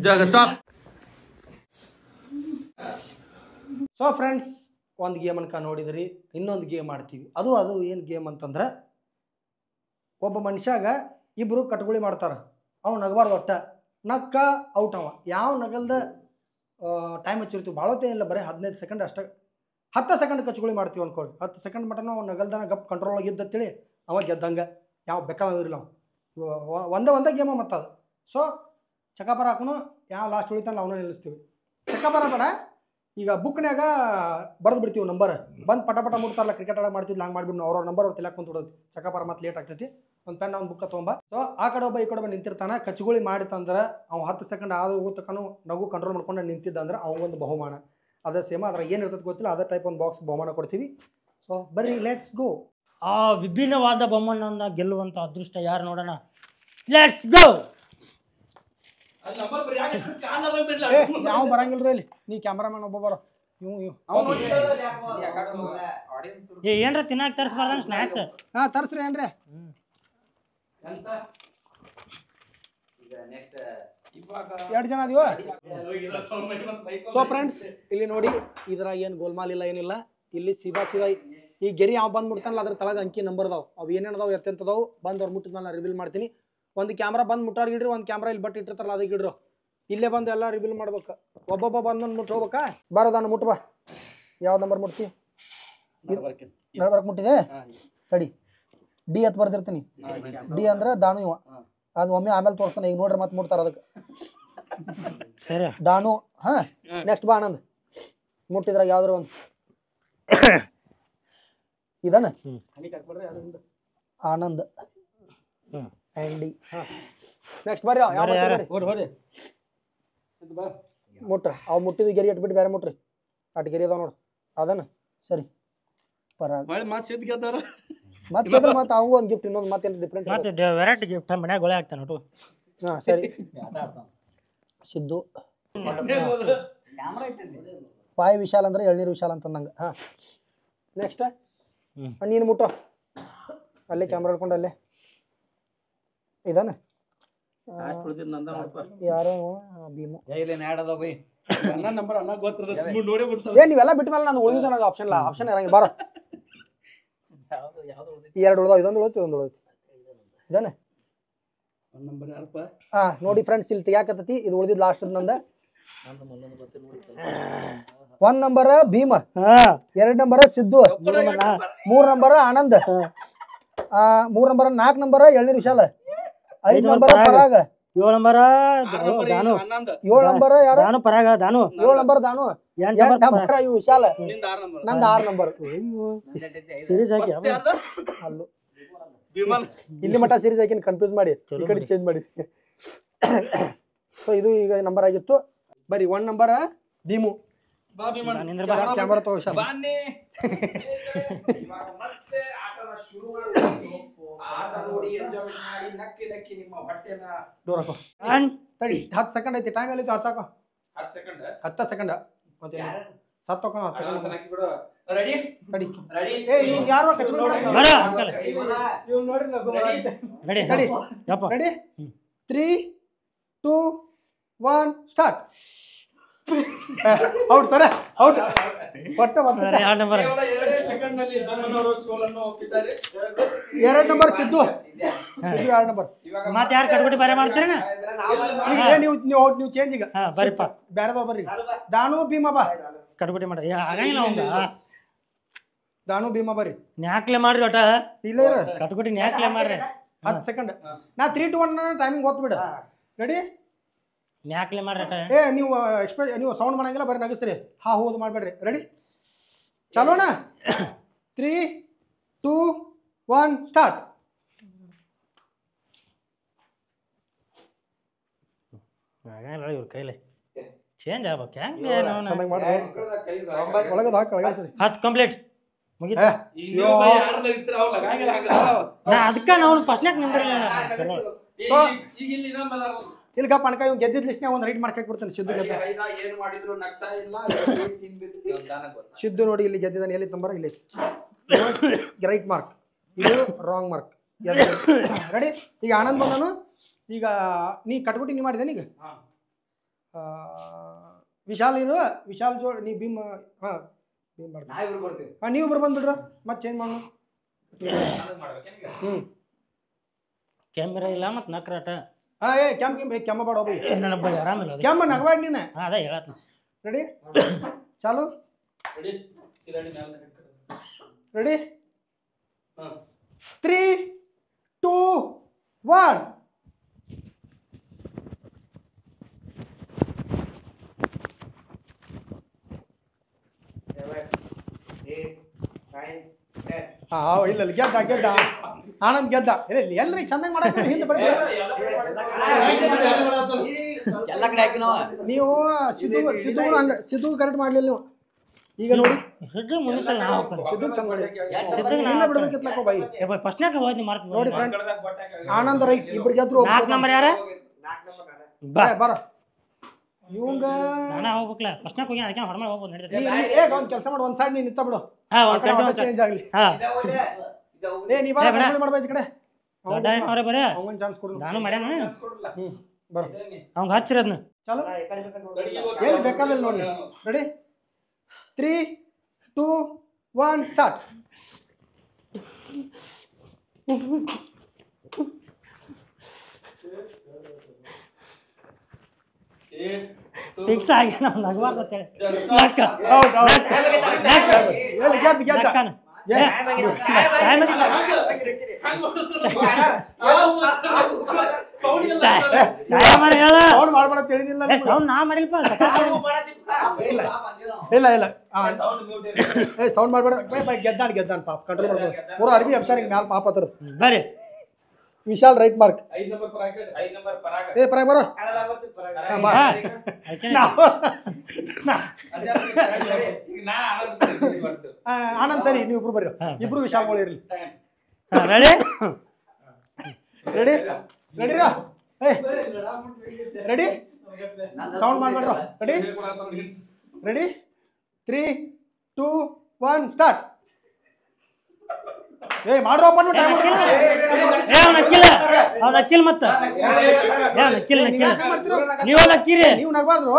ಜಾಗ stop. So friends, ಒಂದು game ಅನ್ಕ ನೋಡಿದ್ರಿ. ಇನ್ನೊಂದು ಗೇಮ್ ಆಡ್ತೀವಿ. ಅದು ಏನು ಗೇಮ್ ಅಂತಂದ್ರೆ, ಒಬ್ಬ ಮನುಷ್ಯಾಗ ಇಬ್ರು ಕಟ್ಗುಳಿ ಮಾಡ್ತಾರ. ಅವ್ ನಗಬಾರ್ದು, ಒಟ್ಟ ನಕ್ಕ ಔಟ್. ಅವ ಯಾವ ನಗಲ್ದ ಟೈಮ್ ಹಚ್ಚಿರ್ತೀವಿ, ಭಾಳತ್ತೇ ಇಲ್ಲ, ಬರೀ 15 ಸೆಕೆಂಡ್ ಅಷ್ಟೇ. 10 ಸೆಕೆಂಡ್ ಕಚ್ಗುಳಿ ಮಾಡ್ತೀವಿ ಅನ್ಕೊಳ್ಳಿ. 10 ಸೆಕೆಂಡ್ ಮಟನ ಅವ್ನು ನಗಲ್ದನ ಗಪ್ ಕಂಟ್ರೋಲ್ ಆಗಿದ್ದತ್ತೇಳಿ ಅವ ಗೆದ್ದಂಗೆ. ಯಾವ ಬೇಕಾದ ಇರಲ್ಲ ಅವ. ಒಂದೇ ಗೇಮ ಮತ್ತು ಅದು. ಸೊ ಚಕಾಪರ ಹಾಕೋನು, ಯಾವ ಲಾಸ್ಟ್ ಉಳಿತಾನಲ್ಲ ಅವನ್ನ ನಿಲ್ಲಿಸ್ತೀವಿ. ಚಕಾಪರ ಬೇಡ, ಈಗ ಬುಕ್ನ್ಯಾಗ ಬರೆದು ಬಿಡ್ತೀವಿ ನಂಬರ್. ಬಂದು ಪಟ ಮುಟ್ತಾರಲ್ಲ, ಕ್ರಿಕೆಟ್ ಆಡ ಮಾಡ್ತಿದ್ವಿ, ಹಂಗೆ ಮಾಡಿಬಿಟ್ಟು ಅವ್ರ ನಂಬರ್ ಅವ್ರು ತಿಲಾಕ್ ಕುಂತ್ಬಿಡೋದು. ಚಕಾಪರ ಮತ್ತೆ ಲೇಟ್ ಆಗ್ತೈತಿ. ಒಂದು ಪೆನ್ ಒಂದು ಬುಕ್ಕ ತೊಗೊಂಬ. ಸೊ ಆ ಕಡೆ ಒಬ್ಬ ಈ ಕಡೆ ಒಬ್ಬ ನಿಂತಿರ್ತಾನೆ. ಕಚ್ಗುಳಿ ಮಾಡಿತಂದ್ರೆ ಅವ್ನು 10 ಸೆಕೆಂಡ್ ಆದ ಹೋಗ್ತಕ್ಕನು ನಗು ಕಂಟ್ರೋಲ್ ಮಾಡ್ಕೊಂಡು ನಿಂತಿದ್ದಂದ್ರೆ ಅವನಿಗೊಂದು ಬಹುಮಾನ. ಅದೇ ಸೇಮ್, ಅದ್ರ ಏನು ಇರ್ತದೆ ಗೊತ್ತಿಲ್ಲ, ಅದೇ ಟೈಪ್ ಒಂದು ಬಾಕ್ಸ್ ಬಹುಮಾನ ಕೊಡ್ತೀವಿ. ಸೊ ಬರ್ರಿ, ಲೆಟ್ಸ್ ಗೋ. ಆ ವಿಭಿನ್ನವಾದ ಬಹುಮಾನವನ್ನು ಗೆಲ್ಲುವಂಥ ಅದೃಷ್ಟ ಯಾರು ನೋಡೋಣ. Let's go. ಯಾವ ಬರಂಗಿಲ್ರಿ ಇಲ್ಲಿ. ನೀ ಕ್ಯಾಮ್ರಾಮನ್ ಒಬ್ಬ ಬರೋ. ಏನ್ರ ತಿನ್ನಾಕ ತರಿಸ್ಬಾರ್ದ ಸ್ನ್ಯಾಕ್ಸ್. ತರ್ಸ್ರಿ ಏನ್ರಿ. ಎರಡು ಜನ ಅದೀವ. ಸೊ ಫ್ರೆಂಡ್ಸ್, ಇಲ್ಲಿ ನೋಡಿ, ಇದ್ರಾಗ ಏನು ಗೋಲ್ಮಾಲ್ ಇಲ್ಲ, ಏನಿಲ್ಲ. ಇಲ್ಲಿ ಸೀದಾ ಈ ಗೆರಿ ಯಾವ ಬಂದ್ಬಿಡ್ತಾನಲ್ಲ, ಅದ್ರ ತಳಗ ಅಂಕಿ ನಂಬರ್ ಅದಾವ. ಅವು ಏನೇನದಾವು ಎತ್ತೆಂತದಾವು ಬಂದು ಅವ್ರು ಮುಟ್ಟಿದ ಮೇಲೆ ರಿವೀಲ್ ಮಾಡ್ತೀನಿ. ಒಂದು ಕ್ಯಾಮ್ರಾ ಬಂದು ಮುಟ್ಟಾರ್ ಇಡ್ರಿ, ಒಂದು ಕ್ಯಾಮ್ರಾ ಇಲ್ಲಿ ಬಟ್ ಇಟ್ಟಿರ್ತಾರಲ್ಲ ಅದಕ್ಕೆ ಇಡ್ರು. ಇಲ್ಲೇ ಬಂದು ಎಲ್ಲ ರಿವೀಲ್ ಮಾಡ್ಬೇಕು. ಒಬ್ಬೊಬ್ಬ ಬಂದು ಮುಟ್ಟು ಹೋಗ್ಬೇಕಾ. ಬರೋದಾನು ಮುಟ್ಟು ಬಾ. ಯಾವ ನಂಬರ್ ಮುಟ್ತಿ? ನಡ್ಬರ್ಕ್ ಮುಟ್ಟಿದೆ. ತಡಿ, ಡಿ ಅಂತ ಬರ್ದಿರ್ತೀನಿ. ಡಿ ಅಂದ್ರೆ ದಾನು ಇವ. ಅದು ಒಮ್ಮೆ ಆಮೇಲೆ ತೋರಿಸ್ತಾನೆ. ಈಗ ನೋಡ್ರಿ ಮತ್ತೆ ಮುಟ್ತಾರ ಅದಕ್ಕೆ. ಸರಿ, ದಾನು. ನೆಕ್ಸ್ಟ್ ಬಾ ಆನಂದ್. ಮುಟ್ಟಿದ್ರಾಗ ಯಾವ್ದಾರು ಒಂದು ಇದನ್ನ ಆನಂದ್ ಆ್ಯಂಡಿ. ನೆಕ್ಸ್ಟ್ ಬರ್ರಿ. ಮುಟ್ರ ಅವು ಮುಟ್ಟಿದ್ದು ಗೆರಿ ಇಟ್ಬಿಟ್ಟು ಬೇರೆ ಮುಟ್ರಿ. ಅಟ್ ಗೆರಿ ಅದಾವ ನೋಡು ಅದನ್ನ. ಸರಿ, ಪರ ಮತ್ತೆ ಮತ್ತೆ ಅವಂಗ ಒಂದು ಗಿಫ್ಟ್, ಇನ್ನೊಂದು ಮತ್ತೇನು ಡಿಫ್ರೆಂಟ್ ಮತ್ತೆ ವೆರೈಟಿ ಗಿಫ್ಟ್ ಮನ್ಯಾಗ ಗೊಳೆ ಆಗ್ತಾನೆ ನೋಡು. ಸರಿ. ಸಿದ್ದು ಪಾಯ್ ವಿಶಾಲ್ ಅಂದ್ರೆ ಎಳ್ನೀರು ವಿಶಾಲ್ ಅಂತಂದಂಗೆ. ನೆಕ್ಸ್ಟ್ ನೀನು ಮುಟ್ಟೋ. ಅಲ್ಲೇ ಕ್ಯಾಮ್ರಾ ಹಿಡ್ಕೊಂಡು ಅಲ್ಲೇ ಇದಾನ. ಯಾರೋ ಭೀಮು. ನೀವೆಲ್ಲ ಬಿಟ್ಟ ಮೇಲೆ ನಾನು ಉಳಿದ ಆಪ್ಷನ್ ಇಲ್ಲ. ಆಪ್ಷನ್ ಇರಂಗಿಲ್ಲ. ಬಾರ, 2 ಉಳ್ದಾವ. ಇದೊಂದು ಉಳಿತು. ಇದಾನೆ. ನೋಡಿ ಫ್ರೆಂಡ್ಸ್, ಇಲ್ಲಿ ತೆಗ್ಯಾಕತ್ತತಿ. ಇದು ಉಳಿದಿದ್ದು ಲಾಸ್ಟ್ ನಂದ. 1 number Bheema, 2 number Siddu, 3 number Anand, 3 number 4 number ಎಳ್ನೀರು ವಿಶಾಲ, 5 ನಂಬರ್ ಪರಾಗ, 7 ನಂಬರ್ ದಾನು, 7 ನಂಬರ್ ಯಾರು? ದಾನು ಪರಾಗ, ದಾನು 7 ನಂಬರ್ ದಾನು, 8 ನಂಬರ್ ಇವು ವಿಶಾಲ, ನಂದು 6 ನಂಬರ್. ಸೀರೀಸ್ ಹಾಕಿ ಅಲ್ಲೂ ಇಲ್ಲಿ ಮಟ್ಟ ಸೀರೀಸ್ ಹಾಕಿ ಕನ್ಫ್ಯೂಸ್ ಮಾಡಿ ಈ ಕಡೆ ಚೇಂಜ್ ಮಾಡಿ. ಸೊ ಇದು ಈಗ ನಂಬರ್ ಆಗಿತ್ತು. ಬರೀ 1 ನಂಬರ್ ಭೀಮು. ಕ್ಯಾಮರಾ ತಗೋ ವಿಶಾಲ. ತಡಿ, 10 ಸೆಕೆಂಡ್ ಐತಿ. ಟೈಮ್ ಎಲ್ಲಿ ಹಚ್ಚಾಕೋ. 10 ಸೆಕೆಂಡ್ ಸತ್ತೋಕ. ತಡಿ, ಯಾರು ರೆಡಿ? 3, 2, 1 ಸ್ಟಾರ್ಟ್. ಔಟ್ ಸರ, ಔಟ್. ಒಟ್ಟು 2 ನಂಬರ್ ಸಿದ್ದು, 2 ನಂಬರ್. ಮತ್ತೆ ಯಾರು ಕಟ್ಬಿಟ್ಟು ಬೇರೆ ಮಾಡ್ತೀರ? ನೀವು ಚೇಂಜ್ ಈಗ ಬರಿಪ್ಪ, ಬೇರೆದವ್ ಬರ್ರಿ. ದಾನು ಭೀಮಾ ಬಾ. ಕಟ್ಬಿಟ್ಟು ಮಾಡ್ರಿ, ಆಗಂಗಿಲ್ಲ ಅವಂಗ. ದಾನು ಭೀಮಾ ಬರ್ರಿ. ನ್ಯಾಕ್ಲೆ ಮಾಡ್ರಿ ಒಟ. ಇಲ್ಲ ಇರ ಕಟ್ಬಿಟ್ಟು ನ್ಯಾಕ್ಲೆ ಮಾಡ್ರಿ. 10 ಸೆಕೆಂಡ್. ನಾ 3, 2, 1 ಟೈಮಿಂಗ್ ಗೊತ್ತು ಬಿಡ. ರೆಡಿ? ನ್ಯಾಕ್ಲೆ ಮಾಡ್ರಿ ಒಟ. ನೀವು ಸೌಂಡ್ ಮಾಡಂಗಿಲ್ಲ, ಬರೀ ನಗಸ್ರಿ. ಹೌದು ಮಾಡ್ಬೇಡ್ರಿ. ರೆಡಿ? ಚಲೋಣ? 3, 2, 1 ಸ್ಟಾರ್ಟ್. ಆಗಂಗಿಲ್ಲ ಇವ್ರ ಕೈಲಿ. ಚೇಂಜ್ ಆಗ್ಬೇಕು. ಹೆಂಗೆ ಒಳಗದ ಹಾಕಿ ಒಳಗೆ ಸರಿ. 10 ಕಂಪ್ಲೀಟ್ ಮುಗಿತ. ಅದಕ್ಕೆ ನಾವು ಫಸ್ಟ್ನಾಗ ನಿಂದ್ರಲ್ಲ. ಇಲ್ಗ ಪಣಕ ಇವ್ ಗೆದ್ದಿದ್ ಲಿಸ್ಟ್ನಾಗ ಒಂದು ರೈಟ್ ಮಾಡ್ಕಕ್ ಬಿಡ್ತಾನೆ. ಸಿದ್ದು ಗೆದ್ದ. ಸಿದ್ದು ನೋಡಿ ಇಲ್ಲಿ ಗೆದ್ದಿದ್ದಾನೆ. ಎಲ್ಲಿ ನಂಬರ್? ಇಲ್ಲಿ ರೈಟ್ ಮಾರ್ಕ್, ಇದು ರಾಂಗ್ ಮಾರ್ಕ್. ರೆಡಿ ಈಗ ಆನಂದ್ ಬಂದನು ಈಗ ನೀ ಕಟ್ಬಿಟ್ಟು ನೀ ಮಾಡಿದೆ ಈಗ ವಿಶಾಲ್ ಇರು ವಿಶಾಲ್ ಜೋಡ್ ನೀ ಭೀಮ್ ಹಾಂ ಭೀಮ್ ಮಾಡ್ತೀನಿ ಹಾಂ ನೀವಿಬ್ರು ಬಂದ್ಬಿಡ್ರ ಮತ್ತೆ ಚೇಂಜ್ ಮಾಡೋಣ ಹ್ಞೂ ಕ್ಯಾಮೆರಾ ಇಲ್ಲ ಮತ್ತು ನಕ್ರಾಟ ಹಾಂ ಏ ಕೆಮ್ಮ ಬಾಡ ನನ್ನ ಆರಾಮಿಲ್ಲ ಕೆಮ್ಮ ನಗವಾಡ್ ನೀನು ಹಾಂ ಅದೇ ಹೇಳತ್ತೀನಿ ರೆಡಿ ಚಾಲು ರೆಡಿ 3 2 1 ಇಲ್ಲ ಗೆದ್ದ ಆನಂದ್ ಗೆದ್ದ ಎಲ್ರಿ ಚಂದಂಗ್ ಮಾಡಕ್ ಹಿಂದೆ ಬರ್ತೀವಿ ನೀವು ಸಿದ್ದು ಕರೆಕ್ಟ್ ಮಾಡ್ಲಿಲ್ಲ ನೀವು ಈಗ ನೋಡಿ ಸಿದ್ದು ಮುನಿಸಲ್ ನಾ ಹೋಗ್ತಾನೆ ಸಿದ್ದು ಚಂದ ಮಾಡಿ ನಿನ್ನ ಬಿಡ್ಬೇಕಿತ್ಲಕ್ಕ ಬಾಯಿ ಫಸ್ಟ್ನಾಗ ಹೋಗಿ ಮಾಡ್ತೀನಿ ನೋಡಿ ಫ್ರೆಂಡ್ಸ್ ಆನಂದ್ ರೈಟ್ ಇಬ್ರು ಗೆದ್ರು 4 ನಂಬರ್ ಯಾರ ಬರ ಇವಂಗ ನಾನಾ ಹೋಗ್ಬೇಕಲ್ಲ ಫಸ್ಟ್ನಾಗ ಹೋಗಿ ಅದಕ್ಕೆ ಹೊರಮಾಡಿ ಹೋಗ್ಬೋದು ನಡೀತದೆ ಏ ಒಂದು ಕೆಲಸ ಮಾಡು ಒಂದು ಸೈಡ್ ನೀನು ನಿಂತ ಬಿಡು ಹಾಂ ಒಂದು ಚೇಂಜ್ ಆಗಲಿ ಏ ನೀ ಮಾಡ್ಬೇಕು ಈ ಕಡೆ ಅವರೇ ಬರೇ ಅವನ್ ಚಾನ್ಸ್ ಕೊಡು ನಾನು ಮಾಡ್ಯಾನ ಬರ ಅವ್ಗೆ ಹಚ್ಚಿರಿ ಅದನ್ನ ಚಲೋ ಎಲ್ಲಿ ಬೇಕಾದಲ್ಲಿ ನೋಡಿ ರೆಡಿ 3 2 1 ಸ್ಟಾರ್ಟ್ ಫಿಕ್ಸ್ ಆಗಿ ನಾವು ನಗಬಾರ್ದು ಅಂತೇಳಿ ಸೌಂಡ್ ನಾ ಮಾಡಿಲ್ಪ ಇಲ್ಲ ಸೌಂಡ್ ಮಾಡ್ಬೇಡ ಗೆದ್ದಾನ ಪಾಪ ಕಂಟ್ರೋಲ್ ಮಾಡ್ತಾರೆ ಪೂರ ಅರ್ಬಿ ಅಬ್ಸಾರಿಗೆ ಮ್ಯಾಲ ಪಾಪ ಹತ್ರ ಬರ್ರಿ ವಿಶಾಲ್ ರೈಟ್ ಮಾರ್ಕ್ ಏ ಪರಾಗ ಬರೋ ಆನಂದ್ ಸರಿ ನೀವು ಇಬ್ರು ಬರ್ರಿ ಇಬ್ರು ವಿಶಾಲ್ಗಳು ಇರ್ಲಿ ರೆಡಿ ರೆಡಿರಾ ಏ ರೆಡಿ ಸೌಂಡ್ ಮಾಡ್ಬೇಡ್ರ ರೆಡಿ 3 2 1 ಸ್ಟಾರ್ಟ್ ಏ ಮಾಡ್ರಪ್ಪ ಅವ್ನ ಅಕ್ಕಿಲ್ ಮತ್ತ ನೀವು ನಕ್ಕಿರಿ ನೀವು ನಗಬಾರ್ದು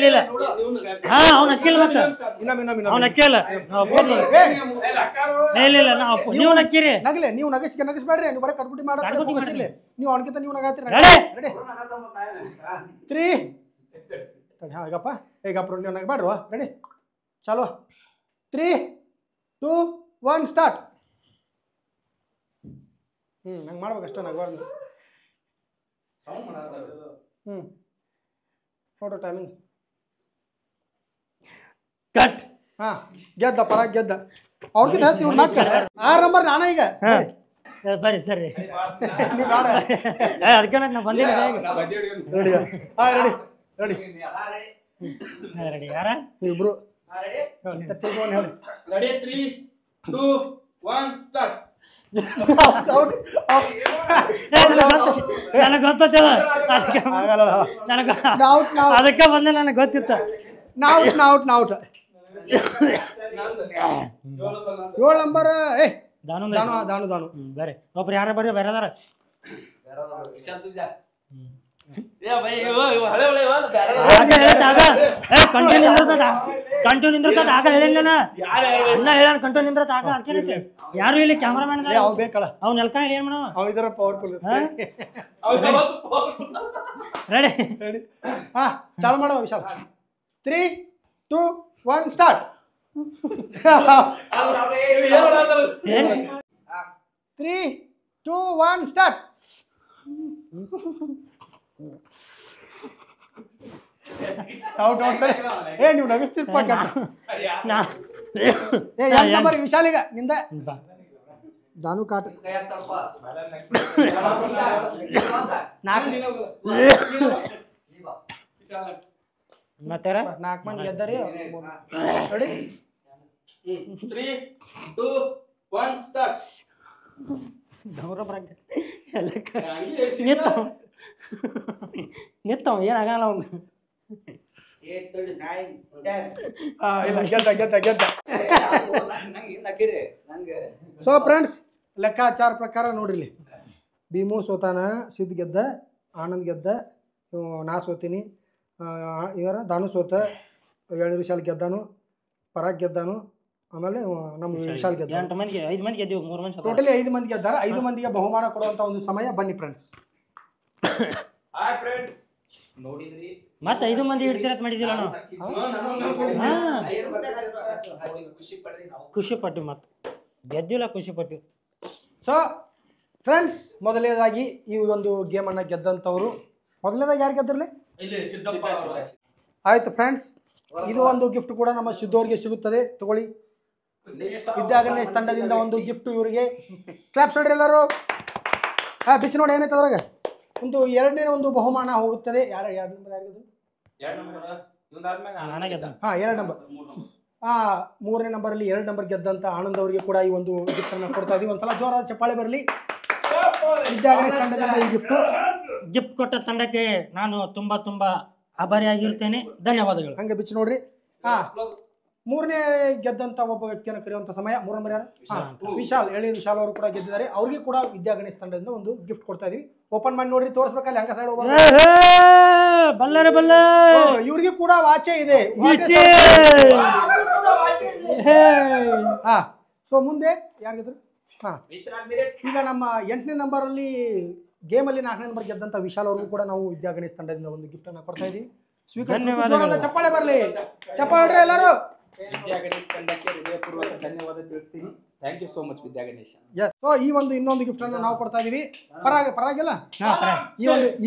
ಇಲ್ಲ ಹಾ ಅವ್ನ ಅಕ್ಕಿಲ್ ಮತ್ತ ಅವ್ನ ಅಕ್ಕಿಲ್ಲ ಇಲ್ಲ ನೀವು ನಕ್ಕಿರಿ ನಗಲೆ ನೀವು ನಗಿಸ್ಬೇಡ್ರಿ ನೀವು ಬರೀ ಕಟ್ಬಿಟ್ಟು ಮಾಡ್ರಿ ನೀವು ಅವನಕಿಂತ ನೀವು ನಗಾತ್ರಿ ರೆಡಿ 3 ಹಾಗಪ್ಪ ಹೇಗಪ್ಪ ನೀವು ನಗಬೇಡ್ರು ರೆಡಿ ಚಲೋ 3 2 1 ಸ್ಟಾರ್ಟ್ ನಂಗೆ ಮಾಡ್ಬೇಕು ಅಷ್ಟೇ ನಗಬಾರ್ದು ಫೋಟೋ ಟೈಮಿಂಗ್ ಕಟ್ ಹಾಂ ಗೆದ್ದ ಪರಾಗ್ ಗೆದ್ದ ಅವ್ರಿಗಿಂತ ಹೆಚ್ಚು ಇವ್ರು ನಾಲ್ಕು 6 ನಂಬರ್ ನಾನೇ ಈಗ ಬರ್ರಿ ಸರಿ ನೀವು ಬೇಡ ಅದಕ್ಕೆ ನಾ ಬಂದಿಲ್ಲ ರೆಡಿ ಹಾಂ ರೆಡಿ ರೆಡಿ ಯಾರ ಇಬ್ರು ರೆಡಿ 3 2 1 ಸ್ಟಾರ್ಟ್ ನನಗೆ ಗೊತ್ತಿಲ್ಲ ಅದಕ್ಕೆ ಬಂದೆ ನನಗೆ ಗೊತ್ತಿತ್ತು ಔಟ್ 7 ನಂಬರ್ ಏ ದಾನು ಬೇರೆ ಒಬ್ರು ಯಾರ ಬರ್ರಿ ಬೇರೆ ಅದಾರ ಕಂಟಿನ್ಯೂ ನಿಂದ್ರತ ಆಗ ಹೇಳಿಲ್ಲ ಅನ್ನ ಹೇಳ ಕಂಟಿನ್ಯೂ ನಿಂದ್ರತ ಆಗ ಅದಕ್ಕೆ ಯಾರು ಇಲ್ಲಿ ಕ್ಯಾಮ್ರಾಮನ್ ಬೇಕಲ್ಲ ಅವ್ನ ಎಲ್ಕ ಏನ್ ಮಾಡವ ಇದರ ಪವರ್ಫುಲ್ ರೆಡಿ ಹಾ ಚಾಲು ಮಾಡುವ ವಿಶಾಲ್ 3 2 1 ಸ್ಟಾರ್ಟ್ 3 2 1 ಸ್ಟಾರ್ಟ್ ಔಟ್ ಏ ನೀವು ನಗಿಸ್ತಿರ್ಪ ನಂಬರ್ ವಿಶಾಲಿಗ ನಿಂದ ದಾನು ಕಾಟ ಮತ್ತೆ 4 ಮಂದಿ ಗೆದ್ದರಿ ರೆಡಿ 3 2 1 ಸ್ಟಾರ್ಟ್ ನಿತ್ತವ ಏನಾಗಲ್ಲ ಅವ್ನು ಇಲ್ಲ ಗೆದ್ದ ಸೊ ಫ್ರೆಂಡ್ಸ್ ಲೆಕ್ಕಾಚಾರ ಪ್ರಕಾರ ನೋಡ್ರಿ, ಭೀಮು ಸೋತಾನ, ಸಿದ್ಧ ಗೆದ್ದ, ಆನಂದ್ ಗೆದ್ದ, ನಾ ಸೋತೀನಿ, ಇವರ ದಾನು ಸೋತ, ಎಳ್ನೀರು ವಿಶಾಲ್ ಗೆದ್ದಾನು, ಪರಾಗ್ ಗೆದ್ದಾನು, ಆಮೇಲೆ ನಮ್ಮ ವಿಶಾಲ್ ಗೆದ್ದ. 8 ಮಂದಿ 5 ಮಂದಿ ಗೆದ್ದೀವಿ, 3 ಮಂದಿ ಸೋತಾರ. ಟೋಟಲಿ 5 ಮಂದಿ ಗೆದ್ದಾರ. 5 ಮಂದಿಗೆ ಬಹುಮಾನ ಕೊಡುವಂತ ಒಂದು ಸಮಯ. ಬನ್ನಿ ಫ್ರೆಂಡ್ಸ್. ಹಾಯ್ ಫ್ರೆಂಡ್ಸ್, ನೋಡಿದ್ರಿ ಮತ್ತೆ 5 ಮಂದಿ ಹಿಡ್ತೀರ ಅಂತ ಮಾಡಿದಿಲ್ಲ ನಾವು. ಖುಷಿ ಪಟ್ಟು ಮತ್ತೆ ಗೆದ್ದಿಲ್ಲ, ಖುಷಿ ಪಟ್ಟು. ಸೊ ಫ್ರೆಂಡ್ಸ್, ಮೊದಲನೇದಾಗಿ ಈ ಒಂದು ಗೇಮನ್ನು ಗೆದ್ದಂಥವ್ರು, ಮೊದಲನೇದಾಗಿ ಯಾರು ಗೆದ್ದಿರಲಿ? ಇಲ್ಲಿ ಸಿದ್ದಪ್ಪ. ಆಯ್ತು ಫ್ರೆಂಡ್ಸ್, ಇದು ಒಂದು ಗಿಫ್ಟ್ ಕೂಡ ನಮ್ಮ ಸಿದ್ದವ್ರಿಗೆ ಸಿಗುತ್ತದೆ. ತಗೊಳ್ಳಿ, ವಿದ್ಯಾಗಣೇಶ್ ತಂಡದಿಂದ ಒಂದು ಗಿಫ್ಟ್ ಇವರಿಗೆ. ಕ್ಲಾಪ್ಸ್ ಹೊಡ್ರಿ ಎಲ್ಲರೂ. ಬಿಸಿ ನೋಡಿ ಏನೈತೆ ಅದ್ರಾಗ. ಒಂದು ಎರಡನೇ ಒಂದು ಬಹುಮಾನ ಹೋಗುತ್ತದೆ. ಎರಡು ನಂಬರ್. ಮೂರನೇ ನಂಬರಲ್ಲಿ 2 ನಂಬರ್ ಗೆದ್ದಂತ ಆನಂದ್ ಅವರಿಗೆ ಕೂಡ ಈ ಒಂದು ಗಿಫ್ಟ್ ಅನ್ನು ಕೊಡ್ತಾ ಇದೀವಿ. ಒಂದ್ಸಲ ಜೋರಾದ ಚಪ್ಪಾಳೆ ಬರಲಿ. ವಿದ್ಯಾಗಣೇಶ್ ತಂಡದಿಂದ ಈ ಗಿಫ್ಟ್ ಕೊಟ್ಟ ತಂಡಕ್ಕೆ ನಾನು ತುಂಬಾ ತುಂಬಾ ಆಭಾರಿಯಾಗಿರ್ತೇನೆ. ಧನ್ಯವಾದಗಳು. ಹಂಗೆ ಬಿಚ್ಚಿ ನೋಡ್ರಿ. ಮೂರನೇ ಗೆದ್ದಂತ ಒಬ್ಬ ವ್ಯಕ್ತಿಯನ್ನು ಕರೆಯುವಂತ ಸಮಯ. 3 ನಂಬರ್ ಯಾರು? ವಿಶಾಲ್, ಎಳ್ನೀರು ವಿಶಾಲ್ ಅವರು ಕೂಡ ಗೆದ್ದಿದ್ದಾರೆ. ಅವ್ರಿಗೆ ಕೂಡ ವಿದ್ಯಾಗಣೇಶ್ ತಂಡದಿಂದ ಒಂದು ಗಿಫ್ಟ್ ಕೊಡ್ತಾ ಇದೀವಿ. ಓಪನ್ ಮಾಡಿ ನೋಡ್ರಿ, ತೋರಿಸ್ಬೇಕಲ್ಲ ಹಂಗ ಸೈಡ್ ಹೋಗೋದು. ಇವ್ರಿಗೆ ಕೂಡ ವಾಚೆ ಇದೆ. ಸೊ ಮುಂದೆ ಯಾರಿಗಿದ್ರು? ಈಗ ನಮ್ಮ 8ನೇ ನಂಬರ್ ಅಲ್ಲಿ ಗೇಮ್ ಅಲ್ಲಿ 4ನೇ ನಂಬರ್ ಗೆದ್ದಂತ ವಿಶಾಲ್ ಅವ್ರಿಗೂ ಕೂಡ ನಾವು ವಿದ್ಯಾಗಣೇಶ್ ತಂಡದಿಂದ ಒಂದು ಗಿಫ್ಟ್ ಅನ್ನ ಕೊಡ್ತಾ ಇದೀವಿ. ಸ್ವೀಕರಿಸಿ. ಚಪ್ಪಾಳೆ ಬರಲಿ, ಚಪ್ಪಾಳೆ ಎಲ್ಲರೂ. ವಿದ್ಯಾಗಣೇಶ್ ತಂಡಕ್ಕೆ ಹೃದಯಪೂರ್ವಕ ಧನ್ಯವಾದ ತಿಳಿಸ್ತೀನಿ. Thank you so much Vidyaganesh. So ಈ ಒಂದು ಇನ್ನೊಂದು ಗಿಫ್ಟ್ ಅನ್ನು ನಾವು ಕೊಡ್ತಾ ಇದೀವಿ. ಪರಾಗಿಲ್ಲ,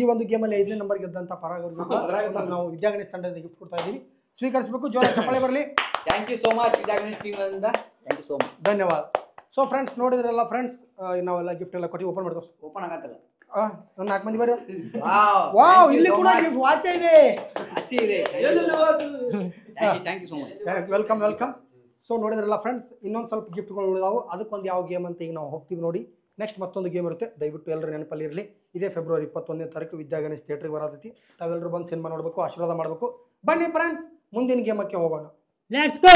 ಈ ಒಂದು ಗೇಮ್ ಅಲ್ಲಿ 5ನೇ ನಂಬರ್ ಗೆದ್ದಂತ ಪರಾಗ್ ಅವ್ರಿಗೆ ನಾವು ವಿದ್ಯಾಗಣೇಶ್ ತಂಡದಿಂದ ಗಿಫ್ಟ್ ಕೊಡ್ತಾ ಇದೀವಿ. ಸ್ವೀಕರಿಸಬೇಕು. ಜೋರ ಚಪ್ಪಾಳೆ ಬರಲಿ. Thank you so much Vidyaganesh team ಇಂದ. Thank you so much. ಧನ್ಯವಾದ. ಸೊ ಫ್ರೆಂಡ್ಸ್, ನೋಡಿದ್ರಲ್ಲ ಫ್ರೆಂಡ್ಸ್, ನಾವೆಲ್ಲ ಗಿಫ್ಟ್ ಎಲ್ಲ ಕೊಟ್ಟು ಓಪನ್ ಮಾಡ್ತೇವೆ. ಓಪನ್ ಆಗತ್ತಲ್ಲ. ಒಂದು 4 ಮಂದಿ ಬರ್ರಿ. ವಾವ್, ಇಲ್ಲಿ ಕೂಡ ವಾಚ್ ಇದೆ. ಅಚ್ಚಿ ಇದೆ. Thank you so much. Welcome. So ನೋಡಿದ್ರಲ್ಲ ಫ್ರೆಂಡ್ಸ್, ಇನ್ನೊಂದು ಸ್ವಲ್ಪ ಗಿಫ್ಟ್ಗಳು ಉಳಿದಾವು. ಅದಕ್ಕೊಂದು ಯಾವ ಗೇಮ್ ಅಂತ ಈಗ ನಾವು ಹೋಗ್ತೀವಿ ನೋಡಿ. ನೆಕ್ಸ್ಟ್ ಮತ್ತೊಂದು ಗೇಮ್ ಇರುತ್ತೆ. ದಯವಿಟ್ಟು ಎಲ್ಲರೂ ನೆನಪಲ್ಲಿ ಇರಲಿ. ಇದೇ ಫೆಬ್ರವರಿ 21ನೇ ತಾರೀಕು ವಿದ್ಯಾಗಣೇಶ್ ಥಿಯೇಟ್ರಿಗೆ ಬರತೈತಿ. ತಾವೆಲ್ಲರೂ ಬಂದು ಸಿನಿಮಾ ನೋಡಬೇಕು, ಆಶೀರ್ವಾದ ಮಾಡಬೇಕು. ಬನ್ನಿ ಫ್ರೆಂಡ್ಸ್, ಮುಂದಿನ ಗೇಮಕ್ಕೆ ಹೋಗೋಣ. Let's go.